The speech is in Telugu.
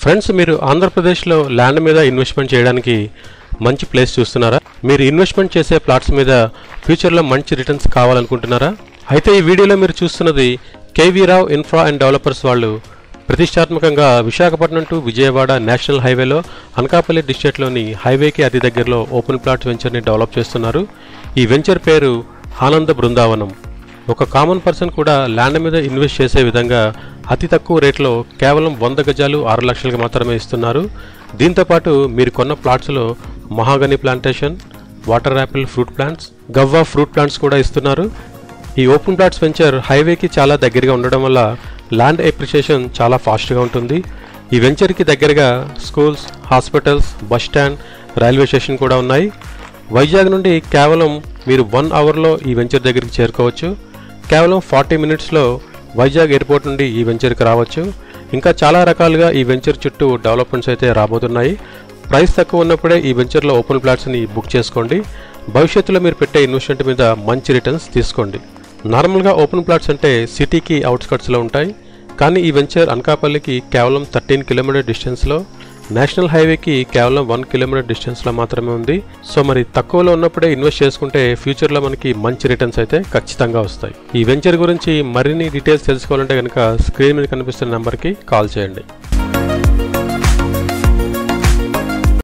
ఫ్రెండ్స్, మీరు ఆంధ్రప్రదేశ్లో ల్యాండ్ మీద ఇన్వెస్ట్మెంట్ చేయడానికి మంచి ప్లేస్ చూస్తున్నారా? మీరు ఇన్వెస్ట్మెంట్ చేసే ప్లాట్స్ మీద ఫ్యూచర్లో మంచి రిటర్న్స్ కావాలనుకుంటున్నారా? అయితే ఈ వీడియోలో మీరు చూస్తున్నది KV Rao infra and developers వాళ్ళు ప్రతిష్టాత్మకంగా విశాఖపట్నం టు విజయవాడ నేషనల్ హైవేలో అనకాపల్లి డిస్ట్రిక్ట్లోని హైవేకి అతి దగ్గరలో ఓపెన్ ప్లాట్ వెంచర్ని డెవలప్ చేస్తున్నారు. ఈ వెంచర్ పేరు ఆనంద బృందావనం. ఒక కామన్ పర్సన్ కూడా ల్యాండ్ మీద ఇన్వెస్ట్ చేసే విధంగా అతి తక్కువ రేట్లో కేవలం 100 గజాలు 6 లక్షలకు మాత్రమే ఇస్తున్నారు. దీంతోపాటు మీరు కొన్న ప్లాట్స్లో mahogany plantation, water apple fruit plants, guava fruit plants కూడా ఇస్తున్నారు. ఈ ఓపెన్ ప్లాట్స్ వెంచర్ హైవేకి చాలా దగ్గరగా ఉండడం వల్ల ల్యాండ్ ఎప్రిషియేషన్ చాలా ఫాస్ట్గా ఉంటుంది. ఈ వెంచర్కి దగ్గరగా schools, hospitals, bus stand, railway station కూడా ఉన్నాయి. వైజాగ్ నుండి కేవలం మీరు 1 అవర్లో ఈ వెంచర్ దగ్గరికి చేరుకోవచ్చు. కేవలం 40 మినిట్స్లో వైజాగ్ ఎయిర్పోర్ట్ నుండి ఈ వెంచర్కి రావచ్చు. ఇంకా చాలా రకాలుగా ఈ వెంచర్ చుట్టూ డెవలప్మెంట్స్ అయితే రాబోతున్నాయి. ప్రైస్ తక్కువ ఉన్నప్పుడే ఈ వెంచర్లో ఓపెన్ ప్లాట్స్ని బుక్ చేసుకోండి. భవిష్యత్తులో మీరు పెట్టే ఇన్వెస్ట్మెంట్ మీద మంచి రిటర్న్స్ తీసుకోండి. నార్మల్గా ఓపెన్ ప్లాట్స్ అంటే సిటీకి అవుట్స్కట్స్లో ఉంటాయి, కానీ ఈ వెంచర్ అనకాపల్లికి కేవలం 13 కిలోమీటర్ డిస్టెన్స్లో, నేషనల్ హైవేకి కేవలం 1 కిలోమీటర్ డిస్టెన్స్లో మాత్రమే ఉంది. సో మరి తక్కువలో ఉన్నప్పుడే ఇన్వెస్ట్ చేసుకుంటే ఫ్యూచర్లో మనకి మంచి రిటర్న్స్ అయితే ఖచ్చితంగా వస్తాయి. ఈ వెంచర్ గురించి మరిన్ని డీటెయిల్స్ తెలుసుకోవాలంటే కనుక స్క్రీన్ మీద కనిపిస్తున్న నెంబర్కి కాల్ చేయండి.